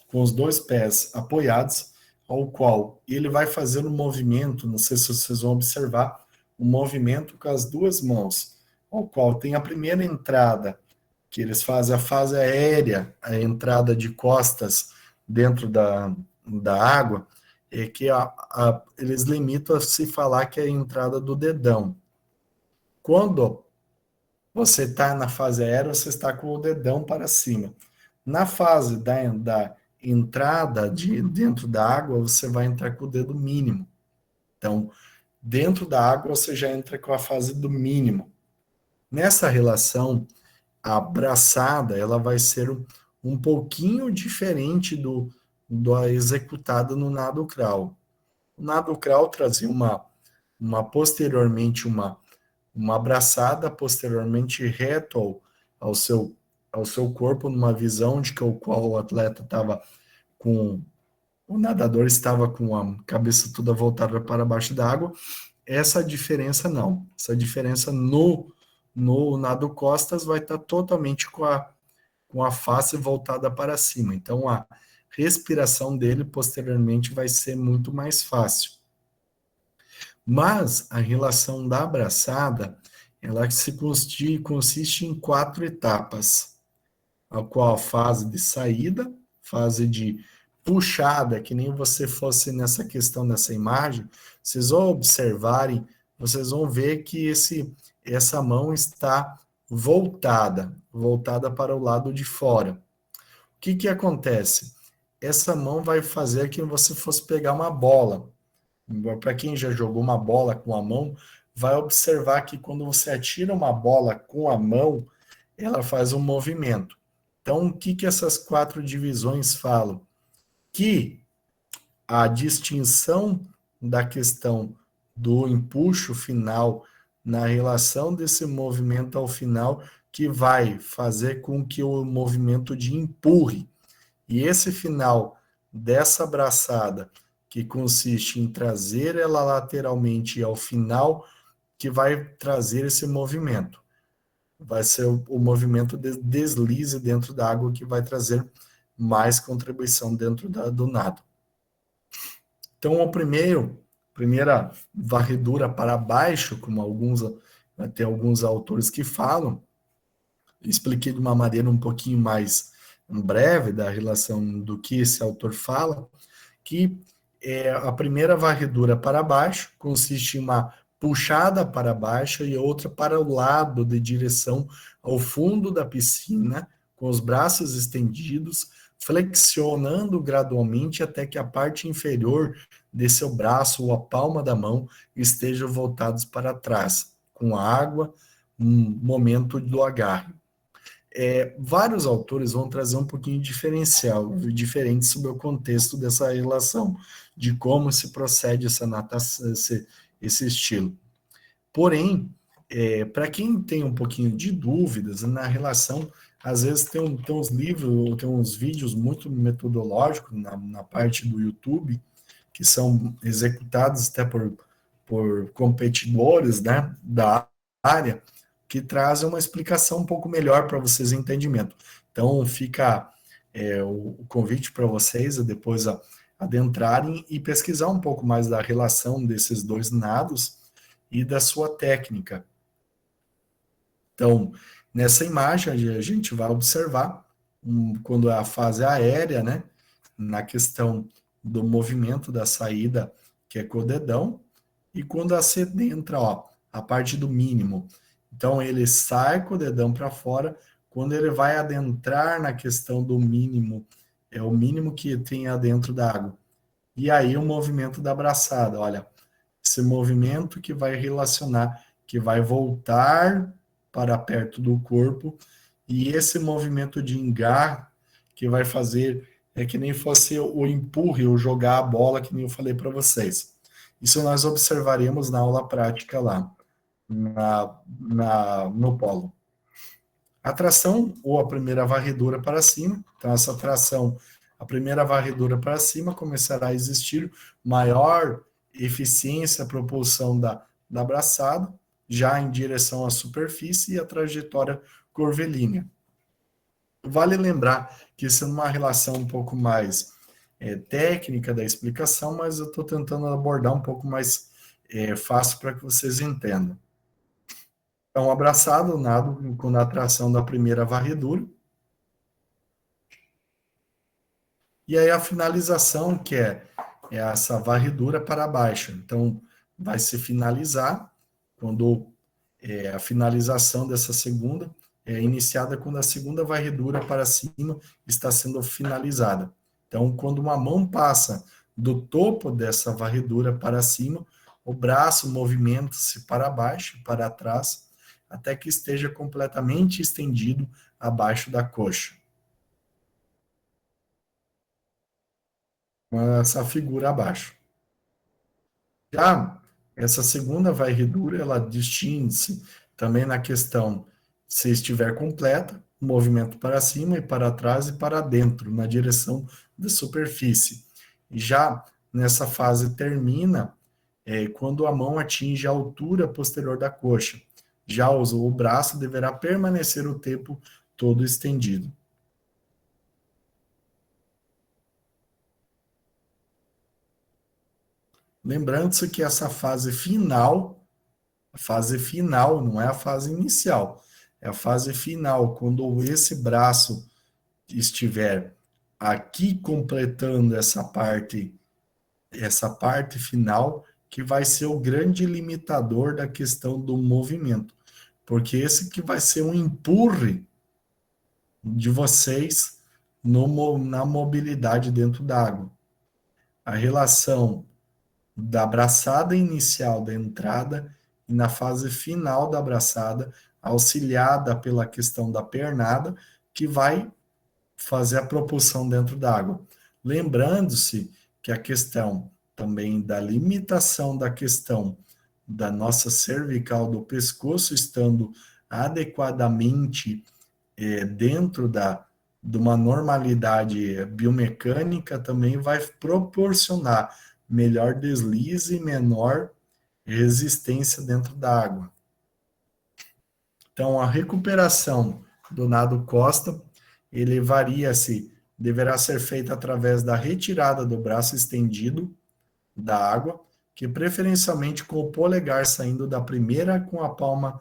com os dois pés apoiados, ao qual ele vai fazer um movimento, não sei se vocês vão observar, um movimento com as duas mãos, ao qual tem a primeira entrada, que eles fazem a fase aérea, a entrada de costas dentro da água, é que eles limitam a se falar que é a entrada do dedão. Quando você está na fase aérea, você está com o dedão para cima. Na fase da entrada dentro da água, você vai entrar com o dedo mínimo. Então, dentro da água, você já entra com a fase do mínimo. Nessa relação, a braçada ela vai ser um pouquinho diferente do executado no nado crawl. O nado crawl trazia posteriormente uma abraçada posteriormente reto ao seu corpo, numa visão de que o qual o atleta estava o nadador estava com a cabeça toda voltada para baixo da água. Essa diferença não. Essa diferença no nado costas vai estar totalmente com a face voltada para cima. Então, a respiração dele posteriormente vai ser muito mais fácil. Mas a relação da abraçada, ela consiste em 4 etapas, a qual a fase de saída, fase de puxada, que nem você fosse nessa questão dessa imagem, vocês vão observarem, vocês vão ver que essa mão está voltada para o lado de fora. O que acontece? Essa mão vai fazer que você fosse pegar uma bola. Para quem já jogou uma bola com a mão, vai observar que quando você atira uma bola com a mão, ela faz um movimento. Então, o que essas 4 divisões falam? Que a distinção da questão do empuxo final na relação desse movimento ao final, que vai fazer com que o movimento de empurre, e esse final dessa abraçada, que consiste em trazer ela lateralmente ao final, que vai trazer esse movimento. Vai ser o movimento de deslize dentro da água que vai trazer mais contribuição dentro do nado. Então, primeira varredura para baixo, como tem alguns autores que falam, expliquei de uma maneira um pouquinho mais breve da relação do que esse autor fala, que a primeira varredura para baixo consiste em uma puxada para baixo e outra para o lado de direção ao fundo da piscina, com os braços estendidos, flexionando gradualmente até que a parte inferior de seu braço ou a palma da mão estejam voltados para trás, com a água, um momento do agarre. Vários autores vão trazer um pouquinho diferente sobre o contexto dessa relação, de como se procede essa natação, esse estilo. Porém, para quem tem um pouquinho de dúvidas na relação, às vezes tem uns livros, tem uns vídeos muito metodológicos na parte do YouTube, que são executados até por competidores, né, da área, que trazem uma explicação um pouco melhor para vocês entendimento. Então, fica o convite para vocês a depois adentrarem e pesquisar um pouco mais da relação desses dois nados e da sua técnica. Então, nessa imagem, a gente vai observar quando é a fase aérea, né, na questão do movimento da saída, que é com o dedão, e quando adentra, ó, a parte do mínimo. Então, ele sai com o dedão para fora, quando ele vai adentrar na questão do mínimo, é o mínimo que tem dentro da água. E aí o movimento da braçada, olha, esse movimento que vai relacionar, que vai voltar para perto do corpo, e esse movimento de engar que vai fazer é que nem fosse o empurre, ou jogar a bola, que nem eu falei para vocês. Isso nós observaremos na aula prática lá, no polo. A tração, ou a primeira varredura para cima, então essa tração, a primeira varredura para cima, começará a existir maior eficiência, propulsão da braçada, já em direção à superfície e a trajetória curvilínea. Vale lembrar que isso é uma relação um pouco mais técnica da explicação, mas eu estou tentando abordar um pouco mais fácil para que vocês entendam. Então, abraçado, nado com a tração da primeira varredura. E aí a finalização, que é essa varredura para baixo. Então, vai se finalizar quando a finalização dessa segunda é iniciada quando a segunda varredura para cima está sendo finalizada. Então, quando uma mão passa do topo dessa varredura para cima, o braço movimenta-se para baixo, para trás, até que esteja completamente estendido abaixo da coxa. Essa figura abaixo. Já essa segunda varredura, ela distingue-se também na questão, se estiver completa, movimento para cima e para trás e para dentro, na direção da superfície. E já nessa fase termina quando a mão atinge a altura posterior da coxa. Já o braço deverá permanecer o tempo todo estendido. Lembrando-se que essa fase final não é a fase inicial, é a fase final, quando esse braço estiver aqui completando essa parte final, que vai ser o grande limitador da questão do movimento, porque esse que vai ser um empurre de vocês na mobilidade dentro d'água. A relação da abraçada inicial da entrada e na fase final da abraçada, auxiliada pela questão da pernada, que vai fazer a propulsão dentro d'água. Lembrando-se que a questão também da limitação da questão da nossa cervical do pescoço estando adequadamente dentro de uma normalidade biomecânica também vai proporcionar melhor deslize e menor resistência dentro da água. Então, a recuperação do nado costa, ele varia-se, deverá ser feita através da retirada do braço estendido da água, que preferencialmente com o polegar saindo da primeira com a palma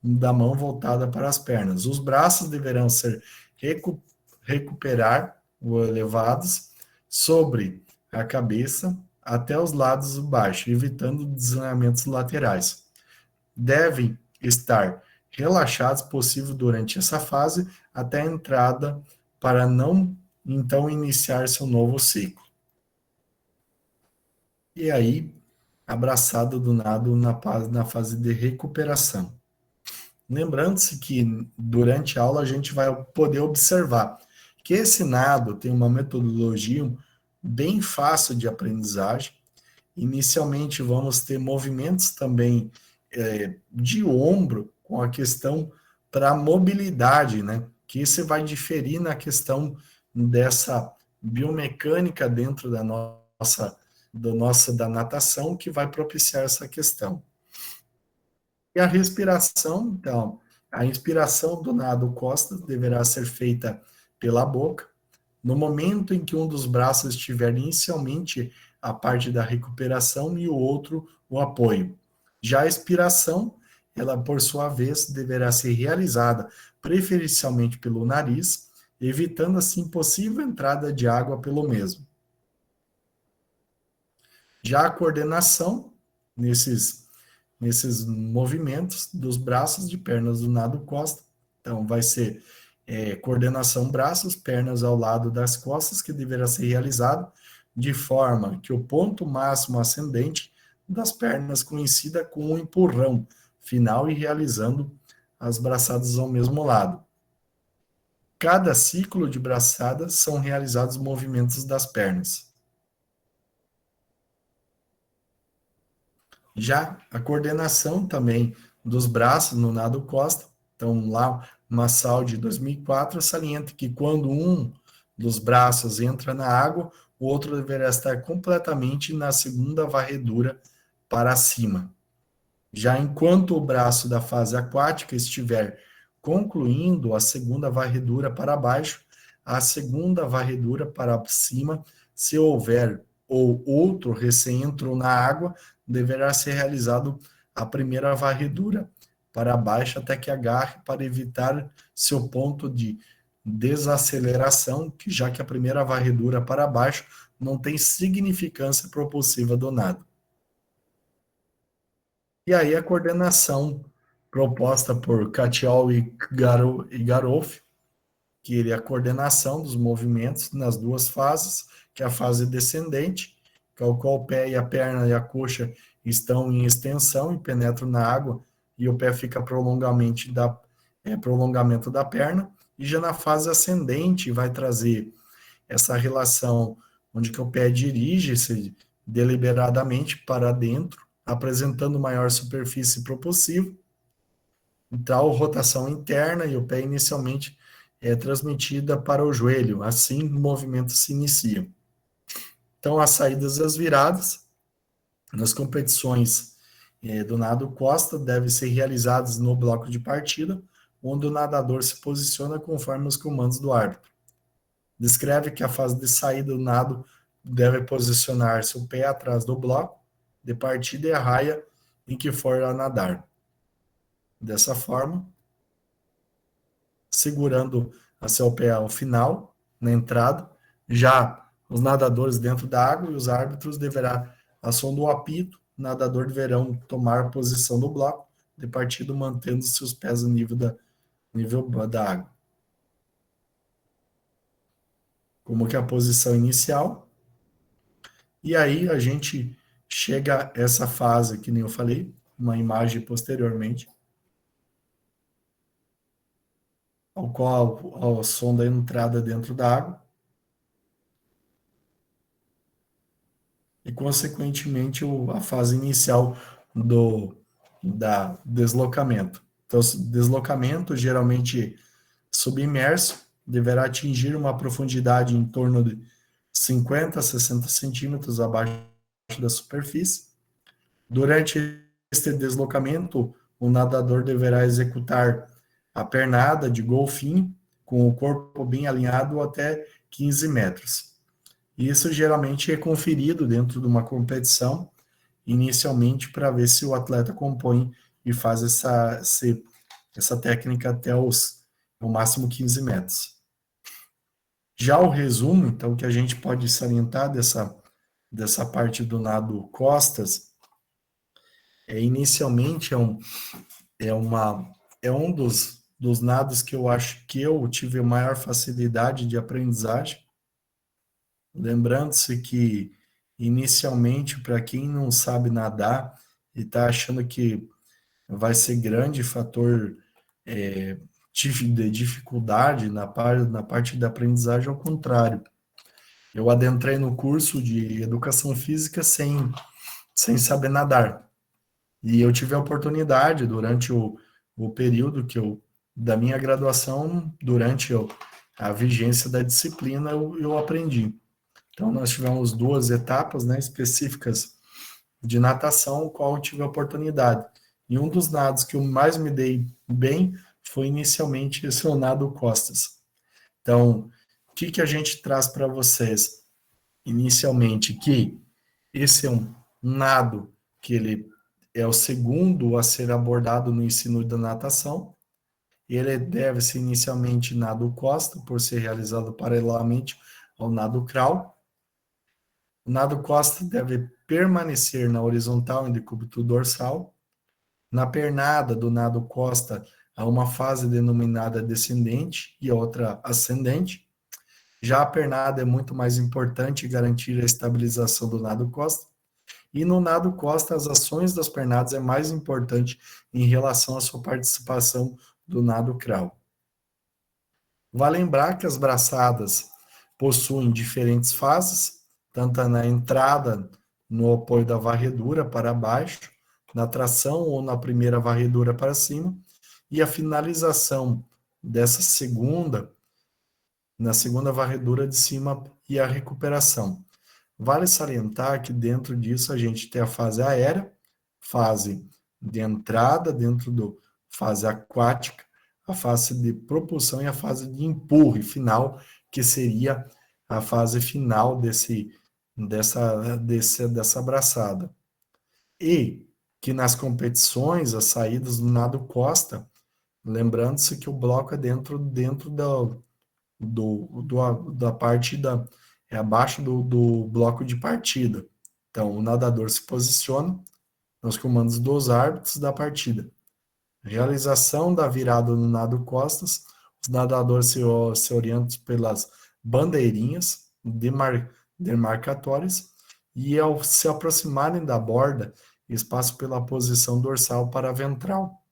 da mão voltada para as pernas. Os braços deverão ser recuperar ou elevados sobre a cabeça até os lados baixos, evitando deslizamentos laterais. Devem estar relaxados possível durante essa fase até a entrada para não então iniciar seu novo ciclo. E aí, abraçado do nado na fase de recuperação. Lembrando-se que durante a aula a gente vai poder observar que esse nado tem uma metodologia bem fácil de aprendizagem. Inicialmente vamos ter movimentos também de ombro com a questão para mobilidade, né? Que isso vai diferir na questão dessa biomecânica dentro da natação que vai propiciar essa questão. E a respiração, então, a inspiração do nado costas deverá ser feita pela boca. No momento em que um dos braços estiver inicialmente a parte da recuperação e o outro o apoio. Já a expiração, ela por sua vez deverá ser realizada preferencialmente pelo nariz, evitando assim possível entrada de água pelo mesmo. Já a coordenação, nesses movimentos dos braços de pernas do nado costa. Então, vai ser coordenação braços, pernas ao lado das costas, que deverá ser realizado de forma que o ponto máximo ascendente das pernas coincida com o empurrão final e realizando as braçadas ao mesmo lado. Cada ciclo de braçadas são realizados movimentos das pernas. Já a coordenação também dos braços no nado costa, então lá Massal de 2004 salienta que quando um dos braços entra na água, o outro deverá estar completamente na segunda varredura para cima. Já enquanto o braço da fase aquática estiver concluindo a segunda varredura para baixo, a segunda varredura para cima, se houver ou outro recém entrou na água, deverá ser realizado a primeira varredura para baixo até que agarre para evitar seu ponto de desaceleração, que já que a primeira varredura para baixo não tem significância propulsiva do nado. E aí a coordenação proposta por Catiol e Garouf, que ele é a coordenação dos movimentos nas duas fases, que é a fase descendente, que é o qual o pé e a perna e a coxa estão em extensão e penetram na água, e o pé fica prolongamento da perna, e já na fase ascendente vai trazer essa relação onde que o pé dirige-se deliberadamente para dentro, apresentando maior superfície propulsiva, então rotação interna, e o pé inicialmente é transmitida para o joelho, assim o movimento se inicia. Então, as saídas e as viradas nas competições do nado costa devem ser realizadas no bloco de partida, onde o nadador se posiciona conforme os comandos do árbitro. Descreve que a fase de saída do nado deve posicionar-se o pé atrás do bloco de partida e a raia em que for a nadar. Dessa forma, segurando a seu pé ao final, na entrada, já os nadadores dentro da água e os árbitros deverá, a som do apito, o nadador deverão tomar posição no bloco de partida, mantendo seus pés no nível da água. Como que é a posição inicial. E aí a gente chega a essa fase, que nem eu falei, uma imagem posteriormente, ao qual ao som da entrada dentro da água, e consequentemente a fase inicial da deslocamento. Então, deslocamento geralmente submerso deverá atingir uma profundidade em torno de 50 a 60 centímetros abaixo da superfície. Durante este deslocamento, o nadador deverá executar a pernada de golfinho, com o corpo bem alinhado até 15 metros. Isso geralmente é conferido dentro de uma competição, inicialmente, para ver se o atleta compõe e faz essa técnica até no máximo 15 metros. Já o resumo, então, que a gente pode salientar dessa parte do nado costas, inicialmente é um dos nados que eu acho que eu tive maior facilidade de aprendizagem. Lembrando-se que, inicialmente, para quem não sabe nadar e está achando que vai ser grande fator de dificuldade na parte da aprendizagem, ao contrário. Eu adentrei no curso de educação física sem saber nadar. E eu tive a oportunidade, durante o período da minha graduação, durante a vigência da disciplina, eu aprendi. Então, nós tivemos 2 etapas, né, específicas de natação, o qual eu tive a oportunidade. E um dos nados que eu mais me dei bem foi inicialmente esse nado costas. Então, o que a gente traz para vocês? Inicialmente, que esse é um nado que ele é o segundo a ser abordado no ensino da natação. Ele deve ser inicialmente nado costa, por ser realizado paralelamente ao nado crawl. O nado costa deve permanecer na horizontal em decúbito dorsal. Na pernada do nado costa, há uma fase denominada descendente e outra ascendente. Já a pernada é muito mais importante garantir a estabilização do nado costa. E no nado costa, as ações das pernadas é mais importante em relação à sua participação do nado crawl. Vale lembrar que as braçadas possuem diferentes fases, tanto na entrada no apoio da varredura para baixo, na tração ou na primeira varredura para cima, e a finalização dessa segunda, na segunda varredura de cima e a recuperação. Vale salientar que dentro disso a gente tem a fase aérea, fase de entrada dentro do fase aquática, a fase de propulsão e a fase de empurre final, que seria a fase final dessa abraçada. E que nas competições, as saídas do nado costa, lembrando-se que o bloco é dentro da parte é abaixo do bloco de partida. Então, o nadador se posiciona nos comandos dos árbitros da partida. Realização da virada no nado costas, os nadadores se orientam pelas bandeirinhas demarcatórias e ao se aproximarem da borda, eles passam pela posição dorsal para a ventral.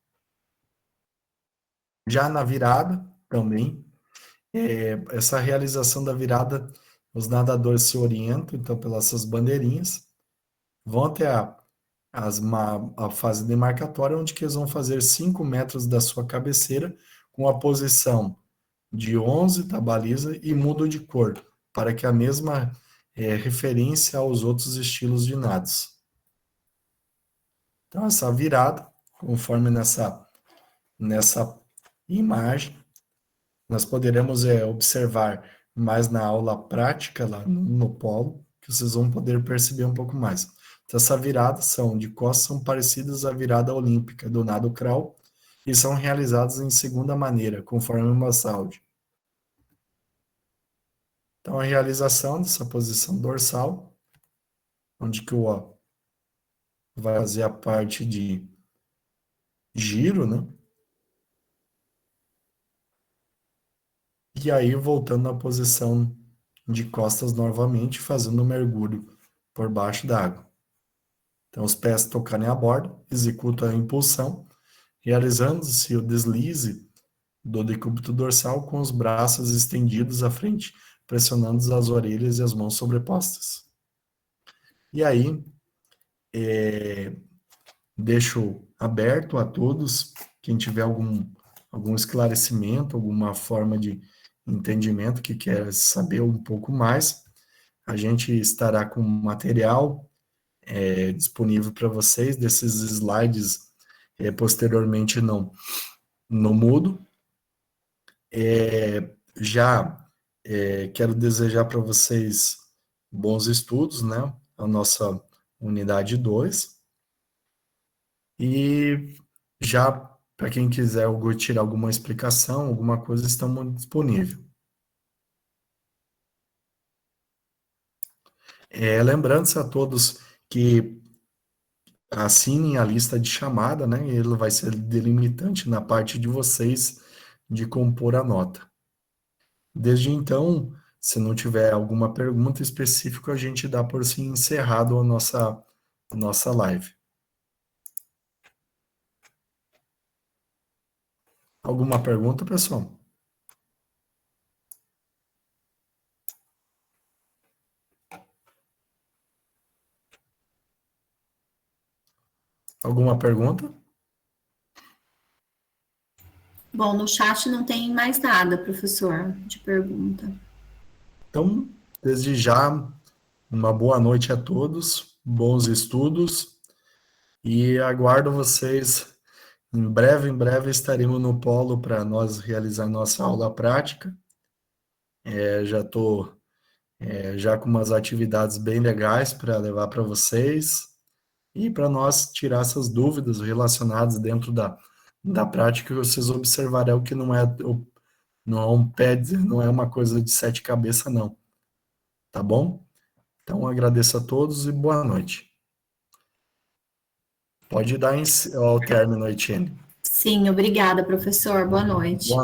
Já na virada, também, essa realização da virada, os nadadores se orientam, então, pelas suas bandeirinhas, vão até a fase demarcatória, onde que eles vão fazer 5 metros da sua cabeceira, com a posição de 11 da baliza e mudo de cor, para que a mesma referência aos outros estilos de nados. Então, essa virada, conforme nessa imagem, nós poderemos observar mais na aula prática, lá no polo, que vocês vão poder perceber um pouco mais. Então, essa virada de costas são parecidas à virada olímpica do nado crawl e são realizadas em segunda maneira, conforme o Massaldi. Então, a realização dessa posição dorsal, onde que o O vai fazer a parte de giro, né? E aí, voltando à posição de costas novamente, fazendo o mergulho por baixo da água. Então, os pés tocarem a borda, executa a impulsão, realizando-se o deslize do decúbito dorsal com os braços estendidos à frente, pressionando as orelhas e as mãos sobrepostas. E aí, deixo aberto a todos, quem tiver algum esclarecimento, alguma forma de entendimento que quer saber um pouco mais, a gente estará com material disponível para vocês, desses slides posteriormente no Moodle. Já quero desejar para vocês bons estudos, né? A nossa unidade 2. E já, para quem quiser tirar alguma explicação, alguma coisa, estamos disponíveis. Lembrando-se a todos que assinem a lista de chamada, né? Ele vai ser delimitante na parte de vocês de compor a nota. Desde então, se não tiver alguma pergunta específica, a gente dá por si encerrado a nossa live. Alguma pergunta, pessoal? Alguma pergunta? Bom, no chat não tem mais nada, professor, de pergunta. Então, desde já, uma boa noite a todos, bons estudos, e aguardo vocês em breve estaremos no polo para nós realizar nossa aula prática. Já estou já com umas atividades bem legais para levar para vocês e para nós tirar essas dúvidas relacionadas dentro da prática, vocês observarão que não é um pé, não é uma coisa de 7 cabeças, não. Tá bom? Então, agradeço a todos e boa noite. Pode dar ao término, Etienne. Sim, obrigada, professor. Boa noite. Boa